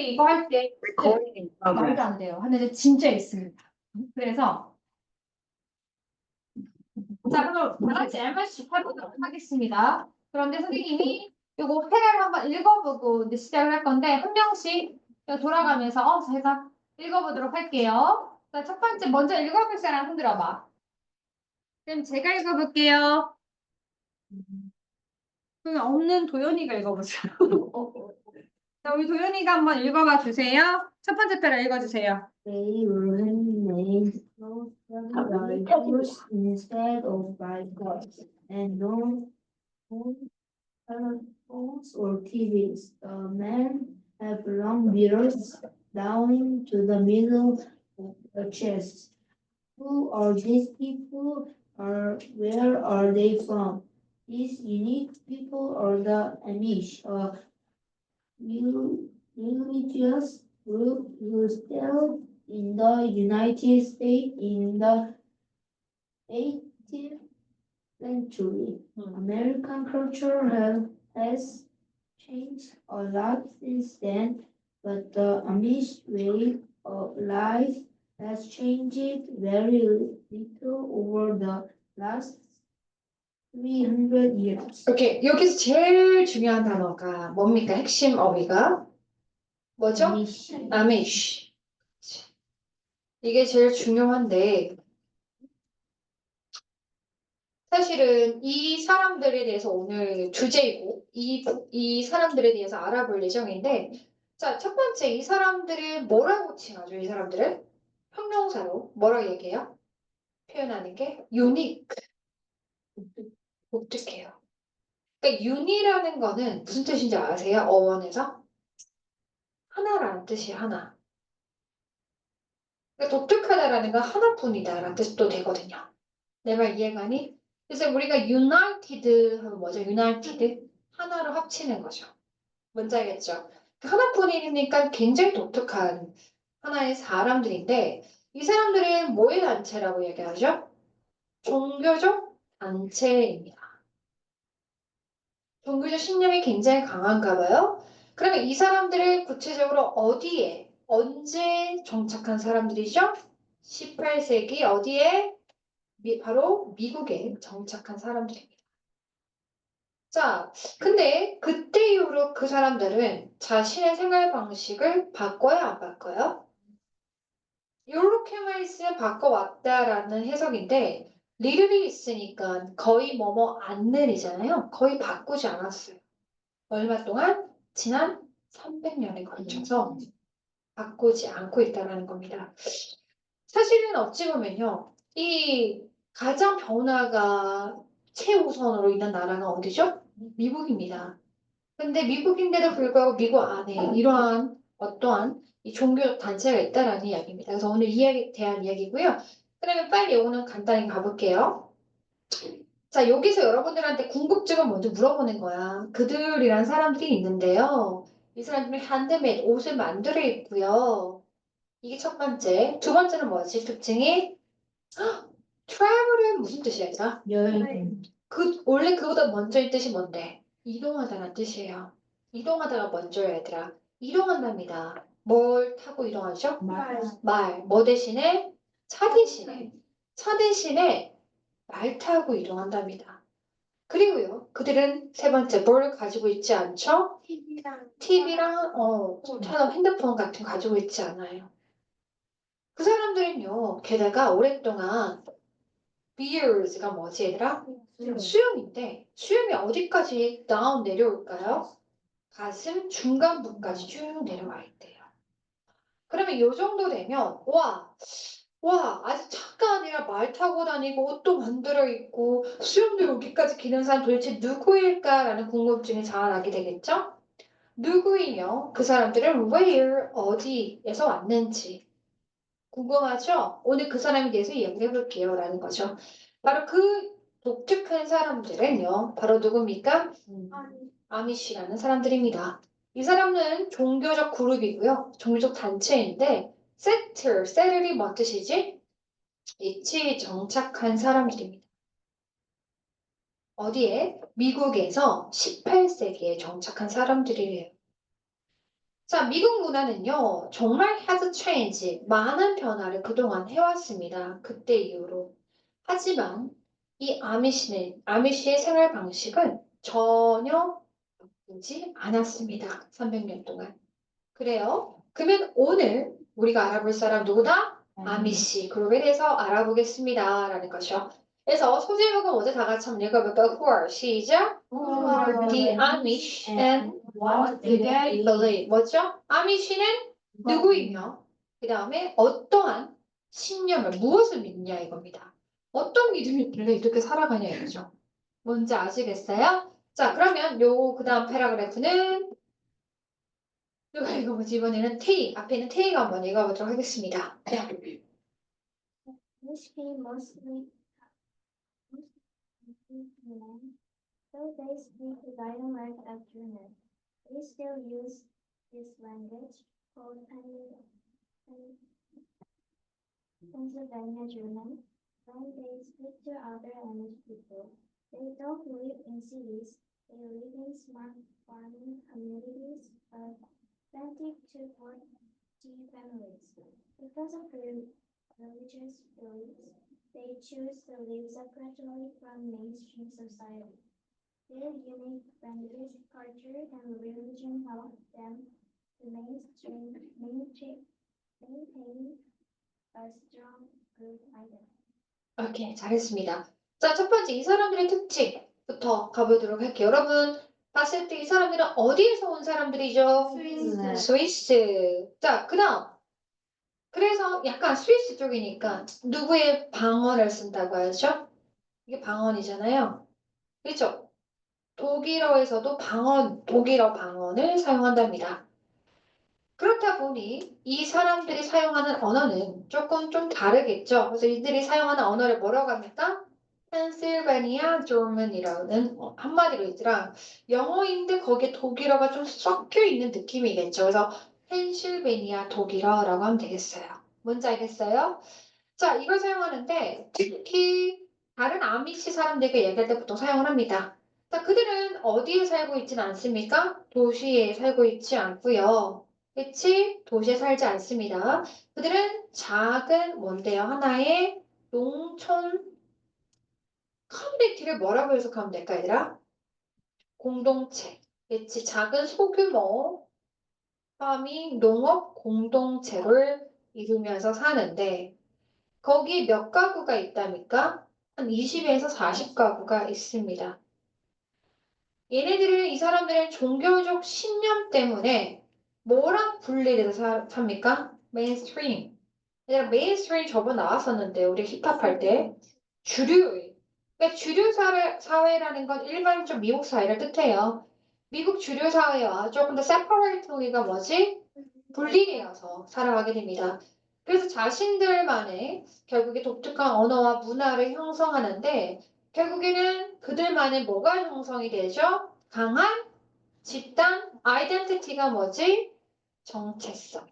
사람들이 이거 할 때 말도 안 돼요. 하는데 진짜 있습니다. 그래서 자, 그럼 다 같이 MRC 해보도록 하겠습니다. 그런데 선생님이 요거 패를 한번 읽어보고 이제 시작을 할 건데 한 명씩 돌아가면서 제가 읽어보도록 할게요. 자, 첫 번째 먼저 읽어볼 사람 흔들어봐. 그럼 제가 읽어볼게요. 그럼 없는 도연이가 읽어보세요. 자, 우리 도연이가 한번 읽어봐 주세요. 첫 번째 패를 읽어주세요. They were named by horse instead of by gods, and don't own telephones or TVs. The men have long beards down to the middle of the chest. Who are these people? Where are they from? These unique people are the Amish, a religious group who settled in the United States in the 18th century. American culture has changed a lot since then, but the Amish way of life has changed very little over the last 300 years. 오케이. 여기서 제일 중요한 단어가 뭡니까? 핵심 어휘가 뭐죠? Amish. 아미쉬. 이게 제일 중요한데 사실은 이 사람들에 대해서 오늘 주제이고 이 사람들에 대해서 알아볼 예정인데 자, 첫 번째 이 사람들을 뭐라고 칭하죠? 이 사람들을 형용사로 뭐라고 얘기해요? 표현하는 게 unique, 독특해요. 그러니까 uni라는 거는 무슨 뜻인지 아세요? 어원에서? 하나라는 뜻이에요. 하나. 그러니까 독특하다라는 건 하나뿐이다라는 뜻도 되거든요. 내 말 이해가니? 그래서 우리가 united 하면 뭐죠? united 하나로 합치는 거죠. 뭔지 알겠죠? 하나뿐이니까 굉장히 독특한 하나의 사람들인데 이 사람들은 뭐의 단체라고 얘기하죠? 종교적 단체입니다. 종교적 신념이 굉장히 강한가 봐요. 그러면 이 사람들을 구체적으로 어디에, 언제 정착한 사람들이죠? 18세기 어디에? 바로 미국에 정착한 사람들입니다. 자, 근데 그때 이후로 그 사람들은 자신의 생활 방식을 바꿔요, 안 바꿔요? 이렇게만 있으면 바꿔왔다라는 해석인데 리을이 있으니까 거의 뭐뭐 않는이잖아요. 거의 바꾸지 않았어요. 얼마 동안? 지난 300년에 걸쳐서 바꾸지 않고 있다는 겁니다. 사실은 어찌 보면요. 이 가장 변화가 최우선으로 있는 나라가 어디죠? 미국입니다. 근데 미국인데도 불구하고 미국 안에 이러한 어떠한 이 종교적 단체가 있다라는 이야기입니다. 그래서 오늘 이야기에 대한 이야기고요. 그러면 빨리 요거는 간단히 가볼게요. 자, 여기서 여러분들한테 궁금증을 먼저 물어보는 거야. 그들이란 사람들이 있는데요. 이 사람들은 핸드메이드 옷을 만들어 입고요. 이게 첫 번째. 두 번째는 뭐지? 특징이 travel은 무슨 뜻이야, 얘들아? 여행. 원래 그보다 먼저의 뜻이 뭔데? 이동하다는 뜻이에요. 이동하다가 먼저야, 얘들아. 이동한답니다. 뭘 타고 이동하죠? 말. 뭐 대신에? 차 대신에. 차 대신에 말 타고 이동한답니다. 그리고요, 그들은 세 번째, 뭘 가지고 있지 않죠? TV랑, 핸드폰 같은 거 가지고 있지 않아요. 그 사람들은요, 게다가 오랫동안 beers가 뭐지, 얘들아? 수염인데, 수염이 어디까지 다운 내려올까요? 가슴 중간부까지 쭉 내려와 있대요. 그러면 이 정도 되면, 아직 차가 아니라 말 타고 다니고 옷도 만들어 입고 수염도 여기까지 기는 사람 도대체 누구일까라는 궁금증이 자아나게 되겠죠? 누구이며 그 사람들은 where, 어디에서 왔는지 궁금하죠? 오늘 그 사람에 대해서 이야기해 볼게요 라는 거죠. 바로 그 독특한 사람들은요. 바로 누굽니까? 아미시라는 사람들입니다. 이 사람은 종교적 그룹이고요. 종교적 단체인데 settl이 뭔 뜻이지? 위치에 정착한 사람들입니다. 어디에? 미국에서 18세기에 정착한 사람들이래요. 자, 미국 문화는요, 정말 has changed, 많은 변화를 그동안 해왔습니다. 그때 이후로. 하지만 이 아미시의 생활 방식은 전혀 바뀌지 않았습니다. 300년 동안. 그래요? 그러면 오늘 우리가 알아볼 사람 누구다? 아미시 그룹에 대해서 알아보겠습니다. 라는 것이요. 그래서 소제목은 먼저 다 같이 한번 읽어볼까요? Who are 시작? Who are The the Amish and what do they believe. 뭐죠? 아미시는 누구이며 그 다음에 어떠한 신념을 무엇을 믿냐 이겁니다. 어떤 믿음이 있길래 이렇게 살아가냐 이거죠. 뭔지 아시겠어요? 자 그러면 요 그 다음 패러그래프는 누가 읽어보지 이번에는 테이 앞에 있는 테이가 한번 읽어보도록 하겠습니다. Which came mostly men, though they speak a dialect of German. They still use this language called Pennsylvania German when they speak to other Amish people. They don't live in cities. They live in smart farming communities of 20 to 40 families. Because of their religious beliefs, they choose to live separately from mainstream society. Their unique language, culture, and religion help them to maintain a strong group identity. 오케이, 잘했습니다. 자, 첫 번째 이 사람들의 특징부터 가보도록 할게요. 여러분 봤을 때 이 사람들은 어디에서 온 사람들이죠? 스위스. 스위스. 자, 그다음 그래서 약간 스위스 쪽이니까 누구의 방언을 쓴다고 하죠? 이게 방언이잖아요. 그렇죠? 독일어에서도 독일어 방언을 사용한답니다. 그렇다 보니 이 사람들이 사용하는 언어는 조금 좀 다르겠죠. 그래서 이들이 사용하는 언어를 뭐라고 합니까? 펜실베니아 조먼이라는 한마디로 있더라. 영어인데 거기에 독일어가 좀 섞여 있는 느낌이겠죠. 그래서 펜실베니아 독일어라고 하면 되겠어요. 뭔지 알겠어요? 자, 이걸 사용하는데 특히 다른 아미시 사람들에게 얘기할 때 보통 사용을 합니다. 자, 그들은 어디에 살고 있지는 않습니까? 도시에 살고 있지 않고요. 그치? 도시에 살지 않습니다. 그들은 작은 뭔데요? 하나의 농촌 커뮤니티를 뭐라고 해석하면 될까, 얘들아? 공동체. 그치? 작은 소규모 파밍 농업 공동체를 이루면서 사는데 거기 몇 가구가 있답니까? 한 20에서 40가구가 있습니다. 이 사람들은 종교적 신념 때문에 뭐랑 분리돼서 삽니까? 메인스트림. 얘들아, 메인스트림 저번 나왔었는데, 우리 힙합할 때. 주류. 그러니까 사회라는 건 일반적 미국 사회를 뜻해요. 미국 주류 사회와 조금 더 세퍼레이트리가 뭐지? 분리되어서 살아가게 됩니다. 그래서 자신들만의 결국에 독특한 언어와 문화를 형성하는데 결국에는 그들만의 뭐가 형성이 되죠? 강한 집단, 아이덴티티가 뭐지? 정체성.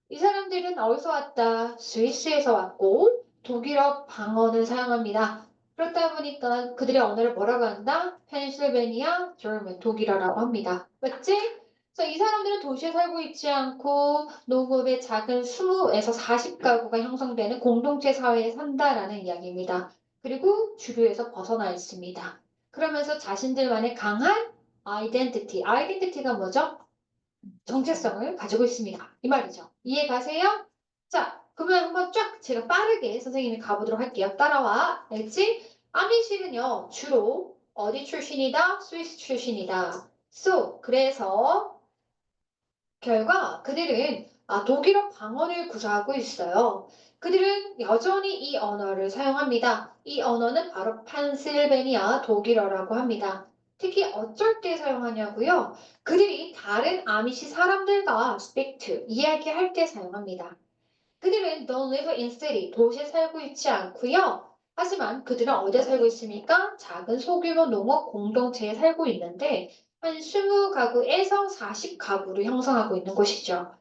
이 사람들은 어디서 왔다? 스위스에서 왔고 독일어 방언을 사용합니다. 그렇다 보니까 그들의 언어를 뭐라고 한다? 펜실베니아, German, 독일어라고 합니다. 맞지? 그래서 이 사람들은 도시에 살고 있지 않고 농업의 작은 20에서 40가구가 형성되는 공동체 사회에 산다라는 이야기입니다. 그리고 주류에서 벗어나 있습니다. 그러면서 자신들만의 강한 아이덴티티가 뭐죠? 정체성을 가지고 있습니다. 이 말이죠. 이해 가세요? 자, 그러면 한번 쫙 제가 빠르게 선생님이 가보도록 할게요. 따라와. 알지? 아미시는요, 주로 어디 출신이다? 스위스 출신이다. 그래서 결과 그들은 독일어 방언을 구사하고 있어요. 그들은 여전히 이 언어를 사용합니다. 이 언어는 바로 판실베니아 독일어라고 합니다. 특히 어쩔 때 사용하냐고요? 그들이 다른 아미시 사람들과 speak to, 이야기할 때 사용합니다. 그들은 don't live in city, 도시에 살고 있지 않고요. 하지만 그들은 어디에 살고 있습니까? 작은 소규모 농업 공동체에 살고 있는데 한 20가구에서 40가구를 형성하고 있는 곳이죠.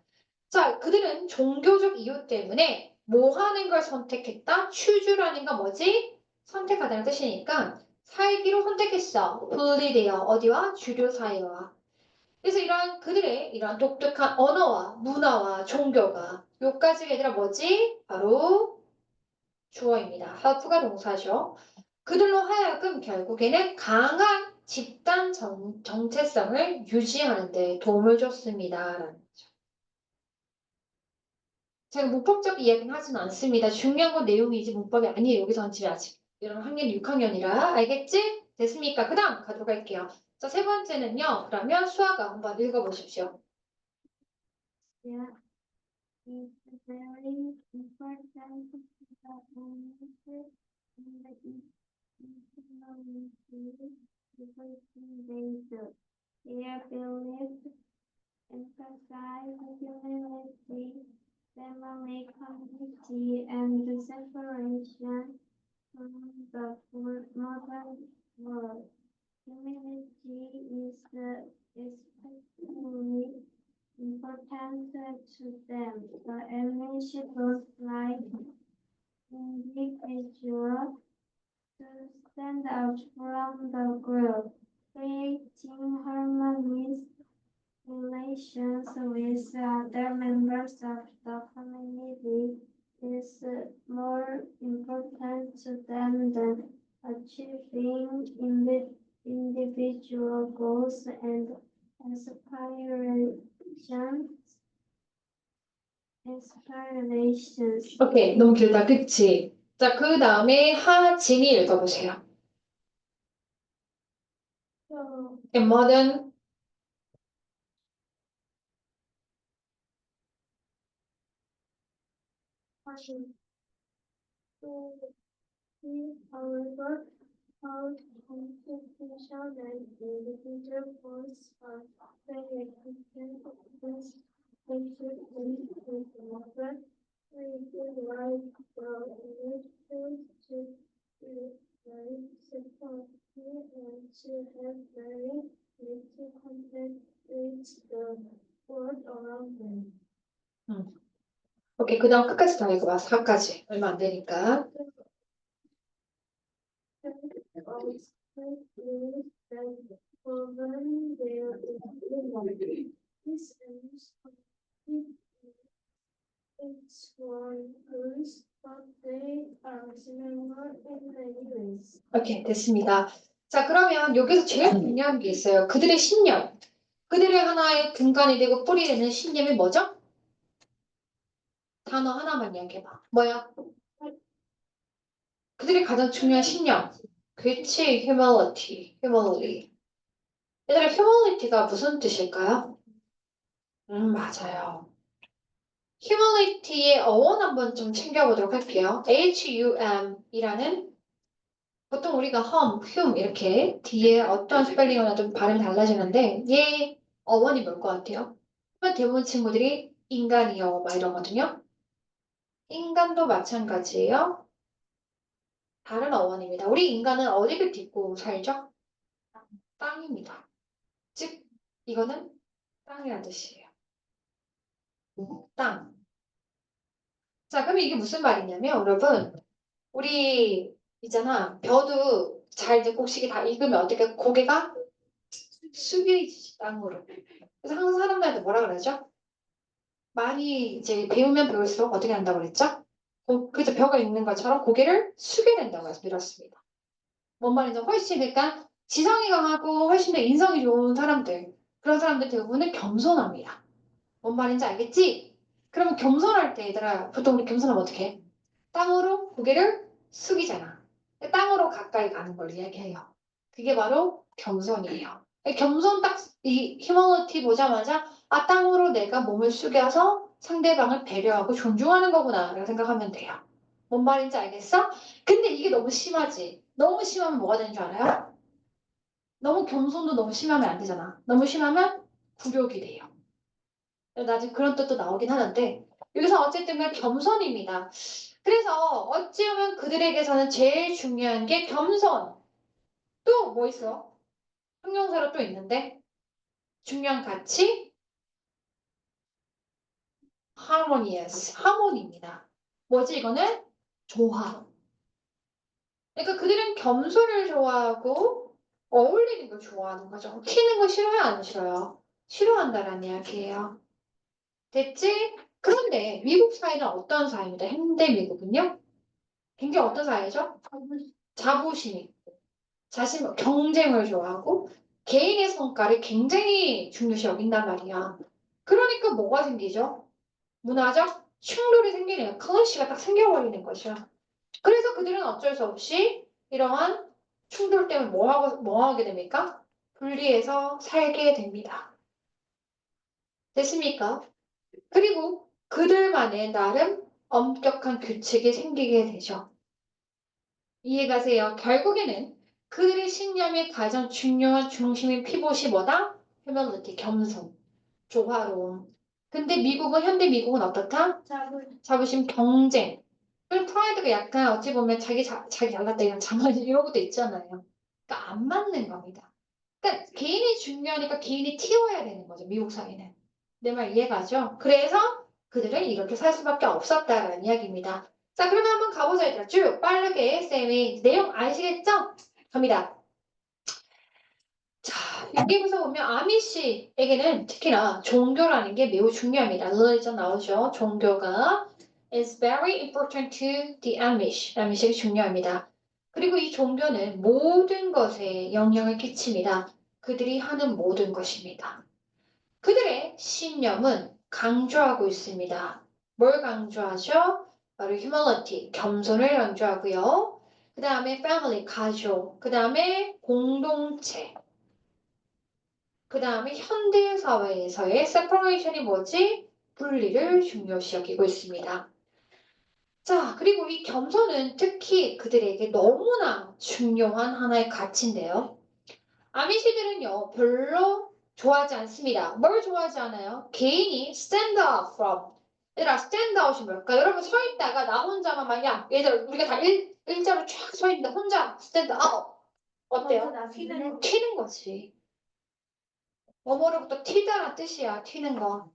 자, 그들은 종교적 이유 때문에 뭐 하는 걸 선택했다? 추주라는 건 뭐지? 선택하다는 뜻이니까 살기로 선택했어. 분리되어 어디와? 주류 사회와. 그래서 이런 그들의 이런 독특한 언어와 문화와 종교가 요까지 얘들아 뭐지? 바로 주어입니다. have가 동사죠. 그들로 하여금 결국에는 강한 집단 정체성을 유지하는 데 도움을 줬습니다. 라는 거죠. 제가 문법적 이야기는 하진 않습니다. 중요한 건 내용이지 문법이 아니에요. 여기서는 지금 아직 여러분 학년 6학년이라 알겠지? 됐습니까? 그 다음 가도록 할게요. 자, 세 번째는요. 그러면 수아가 한번 읽어보십시오. Yeah, it's very important that ownership in the economy because their beliefs emphasize humanity, family, community, and the separation from the modern world. Humanity is especially important to them. The image looks like individual to stand out from the group, creating harmonious relations with other members of the community is more important to them than achieving individual goals and aspirations. 오케이, 너무 길다, 그치? 자, 그 다음에 하진이 읽어보세요. So, In modern, however, how constitutional and individual goals are very important against with another reason why the elections should be very supportive and to have very little contact with the world around them. 오케이, 그 다음 끝까지 다 읽어봐. 4까지. 얼마 안 되니까. 오케이, 됐습니다. 자, 그러면 여기서 제일 중요한 게 있어요. 그들의 신념. 그들의 하나의 근간이 되고 뿌리 되는 신념이 뭐죠? 단어 하나만 이야기해봐. 뭐야? 그들의 가장 중요한 신념. 그치, humility. humility. 얘들아, humility가 무슨 뜻일까요? 맞아요. humility의 어원 한번 좀 챙겨보도록 할게요. hum이라는 보통 우리가 hum 이렇게 뒤에 어떤 스펠링이나 좀 발음이 달라지는데 얘 어원이 뭘 것 같아요? 그러면 대부분 친구들이 인간이요 막 이러거든요. 인간도 마찬가지예요. 다른 어원입니다. 우리 인간은 어디를 딛고 살죠? 땅입니다. 즉 이거는 땅이라는 뜻이에요. 땅. 자, 그럼 이게 무슨 말이냐면 여러분 우리 있잖아 벼도 잘 이제 곡식이 다 익으면 어떻게 고개가 숙여지지 땅으로. 그래서 항상 사람들한테 뭐라 그러죠? 많이 이제 배우면 배울수록 어떻게 한다고 그랬죠? 그래서 벼가 있는 것처럼 고개를 숙여야 된다고 말씀드렸습니다. 뭔 말인지 훨씬 그러니까 지성이 강하고 훨씬 더 인성이 좋은 사람들 그런 사람들 대부분은 겸손합니다. 뭔 말인지 알겠지? 그러면 겸손할 때 얘들아 보통 우리 겸손하면 어떻게 해? 땅으로 고개를 숙이잖아. 땅으로 가까이 가는 걸 이야기해요. 그게 바로 겸손이에요. 겸손 딱 이 휴머니티 보자마자 아 땅으로 내가 몸을 숙여서 상대방을 배려하고 존중하는 거구나 라고 생각하면 돼요. 뭔 말인지 알겠어? 근데 이게 너무 심하지. 너무 심하면 뭐가 되는 줄 알아요? 너무 겸손도 너무 심하면 안 되잖아. 너무 심하면 굴욕이 돼요. 나중에 그런 뜻도 나오긴 하는데 여기서 어쨌든 간에 겸손입니다. 그래서 어찌보면 그들에게서는 제일 중요한 게 겸손. 또 뭐 있어? 형용사로 또 있는데 중요한 가치 harmonious 하모니입니다. 뭐지 이거는? 조화. 그러니까 그들은 겸손을 좋아하고 어울리는 걸 좋아하는 거죠. 튀는 거 싫어요, 안 싫어요? 싫어한다라는 이야기예요. 됐지? 그런데 미국 사회는 어떤 사회입니다. 현대 미국은요? 굉장히 어떤 사회죠? 자부심 있고, 자신, 경쟁을 좋아하고, 개인의 성과를 굉장히 중요시 여긴단 말이야. 그러니까 뭐가 생기죠? 문화적 충돌이 생기네요. 클래시가 딱 생겨버리는 거죠. 그래서 그들은 어쩔 수 없이 이러한 충돌 때문에 뭐 하게 됩니까? 분리해서 살게 됩니다. 됐습니까? 그리고 그들만의 나름 엄격한 규칙이 생기게 되죠. 이해가세요? 결국에는 그들의 신념의 가장 중요한 중심인 피봇이 뭐다? 휴머니티, 겸손, 조화로움. 근데 미국은, 현대 미국은 어떻다? 자부심, 경쟁. 그리고 프라이드가 약간 어찌 보면 자기 잘났다 이런 자만 이런 것도 있잖아요. 그러니까 안 맞는 겁니다. 그러니까 개인이 중요하니까 개인이 튀어야 되는 거죠. 미국 사회는. 내 말 이해가죠? 그래서 그들은 이렇게 살 수밖에 없었다라는 이야기입니다. 자, 그러면 한번 가보자, 얘들아. 쭉 빠르게 쌤이 내용 아시겠죠? 갑니다. 자, 여기부터 보면 아미시에게는 특히나 종교라는 게 매우 중요합니다. religion 나오죠. 종교가 is very important to the Amish. 아미시가 중요합니다. 그리고 이 종교는 모든 것에 영향을 끼칩니다. 그들이 하는 모든 것입니다. 그들의 신념은 강조하고 있습니다. 뭘 강조하죠? 바로 humility, 겸손을 강조하고요. 그 다음에 family, 가족, 그 다음에 공동체, 그 다음에 현대 사회에서의 separation이 뭐지? 분리를 중요시 여기고 있습니다. 자, 그리고 이 겸손은 특히 그들에게 너무나 중요한 하나의 가치인데요. 아미시들은요, 별로 좋아하지 않습니다. 뭘 좋아하지 않아요? 개인이 stand up from. 얘들아, stand out이 뭘까? 여러분 서 있다가 나 혼자만 야, 얘들 우리가 다 일자로 쫙 서 있는데 혼자 stand out. 어때요? 튀는 거지. 뭐뭐로부터 튀다란 뜻이야, 튀는 거.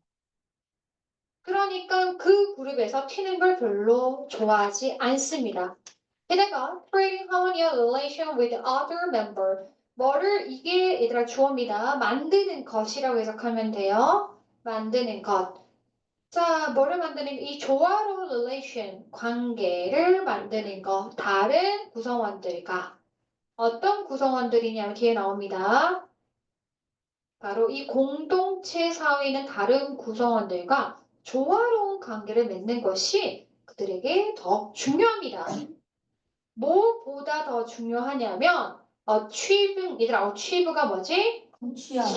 그러니까 그 그룹에서 튀는 걸 별로 좋아하지 않습니다. 게다가 creating harmonious relation with other member. 뭐를 이게 얘들아 주어입니다. 만드는 것이라고 해석하면 돼요. 만드는 것. 자, 뭐를 만드는 이 조화로운 relation 관계를 만드는 것. 다른 구성원들과 어떤 구성원들이냐면 뒤에 나옵니다. 바로 이 공동체 사회는 다른 구성원들과 조화로운 관계를 맺는 것이 그들에게 더 중요합니다. 뭐보다 더 중요하냐면 achieving, 얘들아 achieve가 뭐지?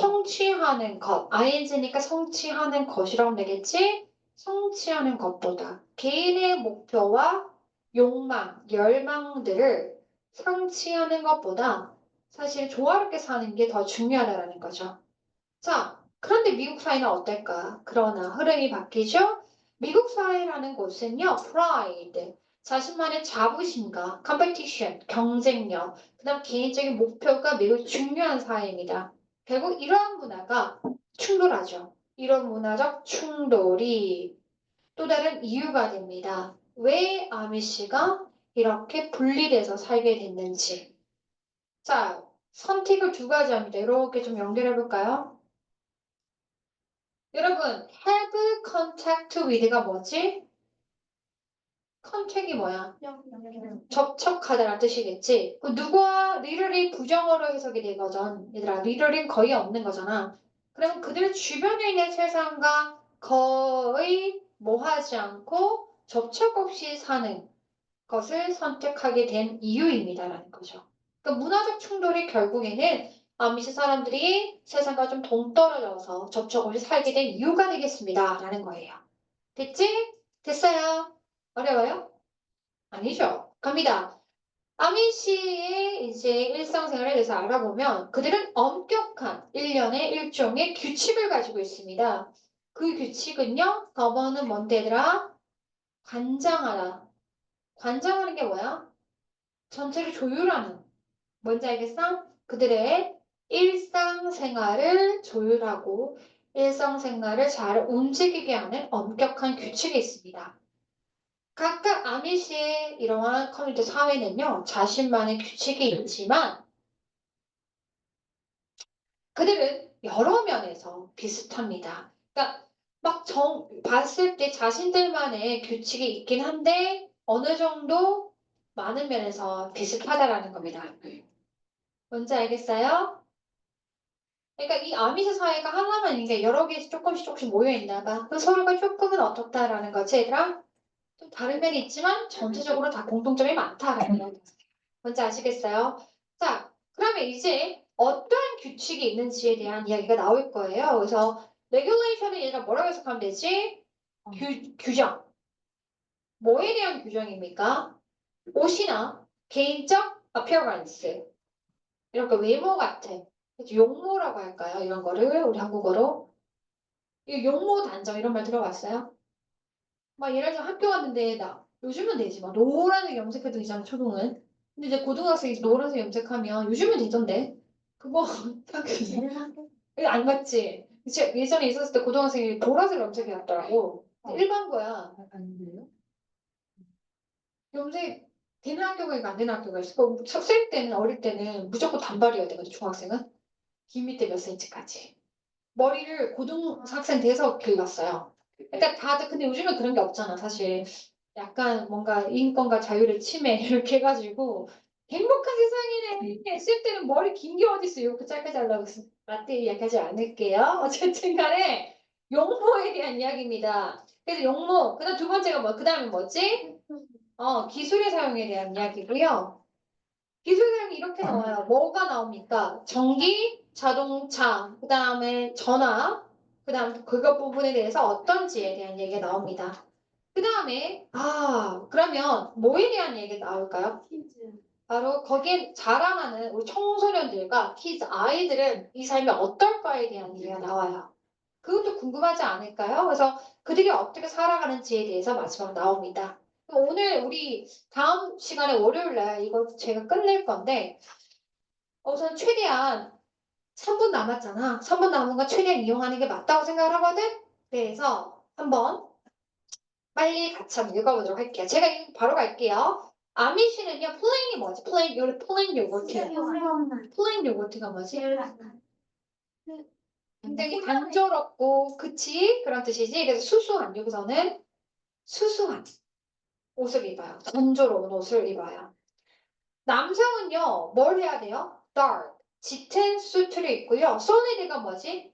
성취하는 것. ing니까 성취하는 것이라고 되겠지? 성취하는 것보다 개인의 목표와 욕망, 열망들을 성취하는 것보다 사실 조화롭게 사는 게 더 중요하다는 거죠. 자, 그런데 미국 사회는 어떨까? 그러나 흐름이 바뀌죠? 미국 사회라는 곳은요, pride, 자신만의 자부심과 competition, 경쟁력, 그다음 개인적인 목표가 매우 중요한 사회입니다. 결국 이러한 문화가 충돌하죠. 이런 문화적 충돌이 또 다른 이유가 됩니다. 왜 아미시가 이렇게 분리돼서 살게 됐는지. 자, 선택을 두 가지 합니다. 이렇게 좀 연결해 볼까요? 여러분, have contact with가 뭐지? 컨택이 뭐야? 접촉하다라는 뜻이겠지. 그 누구와 리를이 부정어로 해석이 되거든. 얘들아, 리를은 거의 없는 거잖아. 그럼 그들 주변에 있는 세상과 거의 뭐 하지 않고 접촉 없이 사는 것을 선택하게 된 이유입니다라는 거죠. 그러니까 문화적 충돌이 결국에는 아미시 사람들이 세상과 좀 동떨어져서 접촉 없이 살게 된 이유가 되겠습니다라는 거예요. 됐지? 됐어요? 어려워요? 아니죠. 갑니다. 아미시의 이제 일상생활에 대해서 알아보면 그들은 엄격한 일련의 일종의 규칙을 가지고 있습니다. 그 규칙은요, 법원은 뭔데 얘들아? 관장하다. 관장하는 게 뭐야? 전체를 조율하는. 뭔지 알겠어? 그들의 일상생활을 조율하고 일상생활을 잘 움직이게 하는 엄격한 규칙이 있습니다. 각각 아미시의 이러한 커뮤니티 사회는요, 자신만의 규칙이 있지만 그들은 여러 면에서 비슷합니다. 그러니까 막 봤을 때 자신들만의 규칙이 있긴 한데 어느 정도 많은 면에서 비슷하다라는 겁니다. 뭔지 알겠어요? 그러니까 이 아미시 사회가 하나만 이게 여러 개씩 조금씩 모여 있나 봐. 그 서로가 조금은 어떻다라는 거지, 얘들아? 좀 다른 면이 있지만 전체적으로 다 공통점이 많다라는 거. 뭔지 아시겠어요? 자, 그러면 이제 어떠한 규칙이 있는지에 대한 이야기가 나올 거예요. 그래서 regulation을 얘가 뭐라고 해석하면 되지? 규정. 뭐에 대한 규정입니까? 옷이나 개인적 appearance. 이렇게 외모 같은 용모라고 할까요? 이런 거를 우리 한국어로. 이 용모 단정 이런 말 들어봤어요? 막 예를 들어 학교 갔는데 나 요즘은 되지 막 노란색 염색해도 되잖아 초등은. 근데 이제 고등학생이 노란색 염색하면 요즘은 되던데 그거 딱 이거 안 맞지? 예전에 있었을 때 고등학생이 보라색 염색해놨더라고. 일반고야. 안 돼요? 염색 되는 학교가 있고 안 되는 학교가 있어. 학생 때는 어릴 때는 무조건 단발이어야 되거든 중학생은. 긴 밑에 몇 센치까지. 머리를 고등학생 돼서 길렀어요. 그러니까 다들 근데 요즘은 그런 게 없잖아 사실. 약간 뭔가 인권과 자유를 침해 이렇게 해가지고 행복한 세상이네 했을 때는 머리 긴 게 어딨어 이렇게 짧게 잘라고 라떼 이야기하지 않을게요. 어쨌든 간에 용모에 대한 이야기입니다. 그래서 용모 그다음 두 번째가 뭐 그다음에 뭐지? 기술의 사용에 대한 이야기고요. 기술 사용이 이렇게 나와요. 뭐가 나옵니까? 전기, 자동차, 그다음에 전화, 그다음 그것 부분에 대해서 어떤지에 대한 얘기가 나옵니다. 그 다음에, 그러면 뭐에 대한 얘기가 나올까요? 바로 거기에 자라나는 우리 청소년들과 키즈, 아이들은 이 삶이 어떨까에 대한 얘기가 나와요. 그것도 궁금하지 않을까요? 그래서 그들이 어떻게 살아가는지에 대해서 마지막 나옵니다. 그럼 오늘 우리 다음 시간에 월요일 날 이거 제가 끝낼 건데, 우선 최대한 3분 남았잖아. 3분 남은 거 최대한 이용하는 게 맞다고 생각을 하거든? 그래서 한번 빨리 같이 한번 읽어보도록 할게요. 제가 바로 갈게요. 아미시는요, 플레인이 뭐지? 플레인 요거트. 플레인 요거트가 뭐지? 굉장히 단조롭고, 그치? 그런 뜻이지. 그래서 수수한, 여기서는 수수한 옷을 입어요. 단조로운 옷을 입어요. 남성은요, 뭘 해야 돼요? dark, 짙은 수트를 입고요. solid가 뭐지?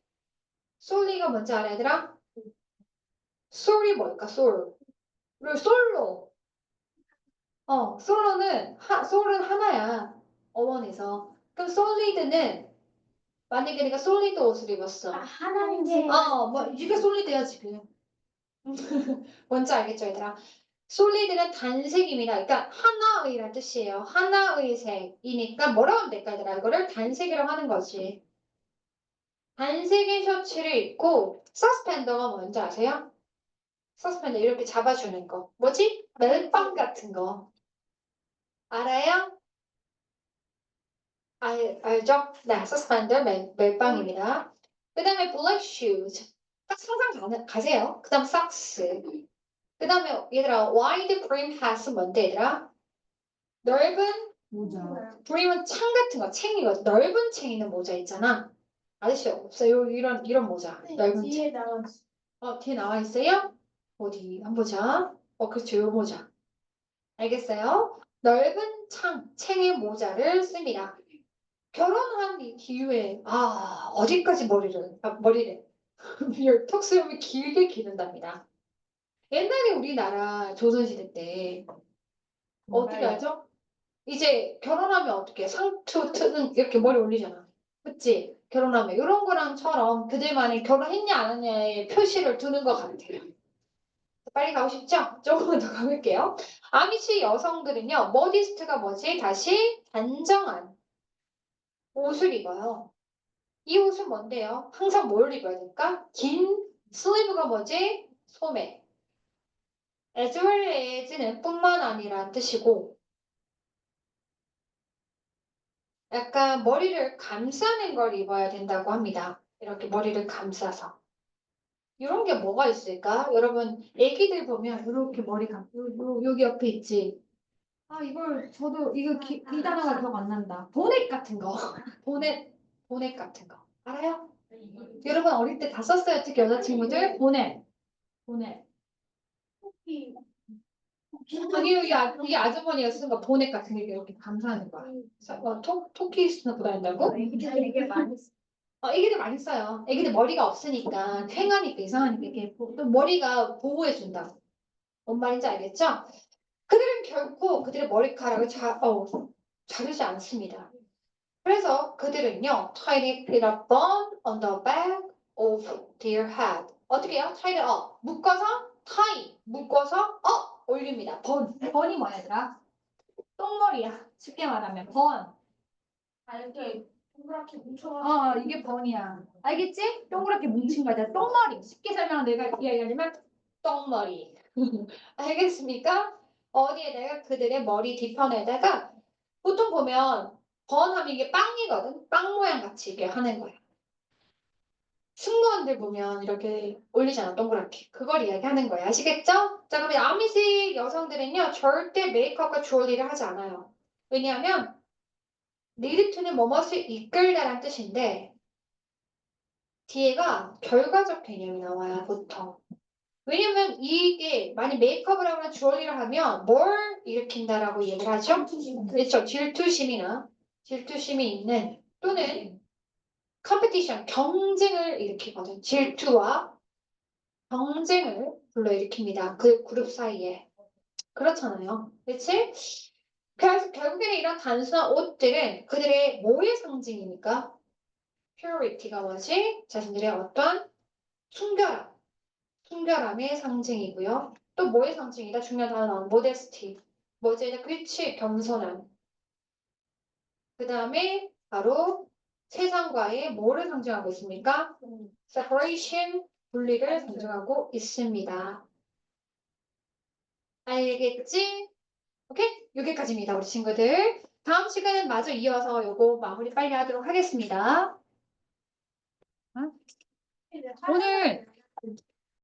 solid가 뭔지 알아, 얘들아? soul이 뭘까, soul. 그리고 솔로. 솔은 하나야. 어원에서. 그럼 솔리드는 만약에 내가 솔리드 옷을 입었어. 하나인데. 뭐 이게 솔리드야 지금. 뭔지 알겠죠, 얘들아? 솔리드는 단색입니다. 그러니까 하나의란 뜻이에요. 하나의 색이니까 뭐라고 하면 될까, 얘들아? 이거를 단색이라고 하는 거지. 단색의 셔츠를 입고 서스펜더가 뭔지 아세요? 서스펜더 이렇게 잡아주는 거. 뭐지? 멜빵 같은 거. 알아요? 알죠? 네, 서스펜더 멜빵입니다. 그 다음에 black shoes. 딱 상상 가세요. 그 다음 socks. 그 다음에 얘들아 wide brim hat은 뭔데 얘들아? 넓은 모자. brim은 창 같은 거, 챙이거든. 넓은 챙 있는 모자 있잖아. 아저씨 없어요? 이런 모자. 넓은 챙. 뒤에 나왔어. 뒤에 나와 있어요? 어디? 한번 보자. 그렇죠. 요 모자. 알겠어요? 넓은 챙의 모자를 씁니다. 결혼한 이후에 어디까지 머리를 턱수염을 길게 기른답니다. 옛날에 우리나라 조선시대 때 어떻게 하죠? 이제 결혼하면 어떻게 상투 트는 이렇게 머리 올리잖아. 그치? 결혼하면 이런 거랑처럼 그들만의 결혼했냐 안 했냐의 표시를 두는 것 같아요. 빨리 가고 싶죠? 조금만 더 가볼게요. 아미시 여성들은요, 머디스트가 뭐지? 다시 단정한 옷을 입어요. 이 옷은 뭔데요? 항상 뭘 입어야 될까? 긴 슬리브가 뭐지? 소매. as well as는 뿐만 아니란 뜻이고 약간 머리를 감싸는 걸 입어야 된다고 합니다. 이렇게 머리를 감싸서. 이런 게 뭐가 있을까? 여러분, 애기들 보면 이렇게 머리가 여기 옆에 있지. 아, 이 단어가 기억 안 난다. 보넷 같은 거. 보넷 같은 거. 알아요? 여러분 어릴 때 다 썼어요. 특히 여자친구들. 보넷. 아니, 이게 아주머니가 쓰는 거 보넷 같은 게 이렇게 감싸는 거야. 토끼 쓰는 거 한다고? 되게 많이 애기들 많이 써요. 애기들 머리가 없으니까, 휑하니까, 이상하니까, 이게 또 머리가 보호해준다. 뭔 말인지 알겠죠? 그들은 결코 그들의 머리카락을 자르지 않습니다. 그래서 그들은요, tied it up on the back of their head. 어떻게 해요? tied it up. 묶어서 올립니다. 번이 뭐야, 얘들아? 똥머리야. 쉽게 말하면 번. 이렇게 동그랗게 뭉쳐. 이게 번이야. 알겠지? 동그랗게 뭉친 거야. 똥머리. 쉽게 설명한 내가 이야기하자면 똥머리. 알겠습니까? 어디에다가 그들의 머리 뒤편에다가 보통 보면 번하면 이게 빵이거든. 빵 모양 같이 이렇게 하는 거야. 승무원들 보면 이렇게 올리잖아, 동그랗게. 그걸 이야기하는 거야. 아시겠죠? 자, 그러면 아미식 여성들은요, 절대 메이크업과 주얼리를 하지 않아요. 왜냐하면 리드투는 뭐뭇을 이끌다란 뜻인데 뒤에가 결과적 개념이 나와요, 보통. 왜냐면 이게 만약 메이크업을 하거나 주얼리를 하면 뭘 일으킨다라고 얘기를 하죠? 그렇죠. 질투심이 있는 또는 컴피티션, 경쟁을 일으키거든. 질투와 경쟁을 불러일으킵니다. 그 그룹 사이에. 그렇잖아요. 그렇지? 그래서 결국에는 이런 단순한 옷들은 그들의 뭐의 상징입니까? purity가 뭐지? 자신들의 어떤 순결함의 상징이고요. 또 뭐의 상징이다? 중요한 단어 modesty. 뭐지? 그렇지? 겸손함. 그 다음에 바로 세상과의 뭐를 상징하고 있습니까? separation, 분리를 상징하고 있습니다. 알겠지? 오케이? 여기까지입니다, 우리 친구들. 다음 시간은 마저 이어서 요거 마무리 빨리 하도록 하겠습니다. 오늘